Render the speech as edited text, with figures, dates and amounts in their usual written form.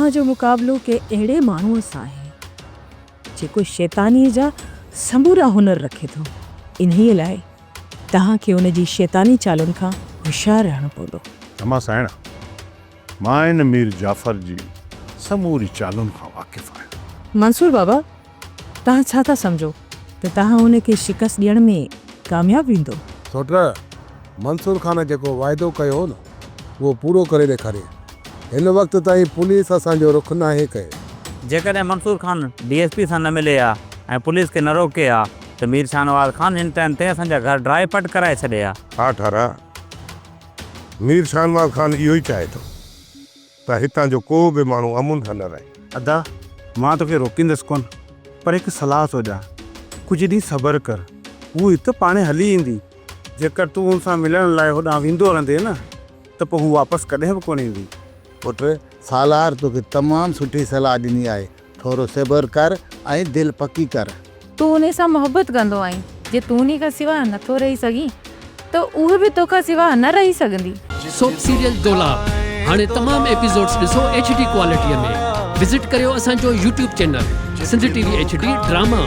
जो मुक़ाबिलो के अहिड़े माण्हूअ सां आहे जेको शैतानीअ जा समूरा हुनर रखे थो। इन्हीअ लाइ तव्हांखे उन जी शैतानी चालुनि खां होशियारु रहणो पवंदो। अमा साइण, मां इन मीर जाफ़र जी समूरी चालुनि खां वाक़िफ़ आहियां। मंसूर बाबा, तव्हां छा था सम्झो त तव्हां हुनखे शिकस्त ॾियण में कामयाबु ईंदो? सोट, मंसूर खान जेको वाइदो कयो न उहो पूरो करे ॾेखारे। हिन वक़्त ताईं पुलिस असांजो रुख नाहे कए। जेकॾहिं मंसूर खान DSP सां न मिले हा ऐं पुलिस खे न रोके हा त मीर शाहनवाज़ खान हिन टाइम ते असांजा घर ड्राई पट कराए छॾे हा। हा ठारा, मीर शाहनवाज़ खान इहो ई चाहे थो त हितां जो को बि माण्हू अमुन सां न रहे। अदा, मां तोखे रोकींदुसि कोन, पर हिकु सलाह सोचा, कुझु ॾींहुं सब्र कर, हू हिकु पाणे हली ईंदी। जेकर तूं हुन सां मिलण लाइ होॾां वेंदो रहंदे न त पोइ हू वापसि कॾहिं बि कोन ईंदी। पुट, सालार तोखे तमामु सुठी सलाह ॾिनी आहे। थोरो सब्र कर ऐं दिलि पकी कर। तूं उन सां मोहबत कंदो आहीं। जे तूं उन खां सिवा नथो रही सघीं त उहे बि तोखां सिवा न रही सघंदी। सोप सीरियल दोलाब हाणे तमामु एपिसोड्स ॾिसो HD क्वालिटीअ में। विज़िट करियो असांजो YouTube channel Sindh TV HD drama.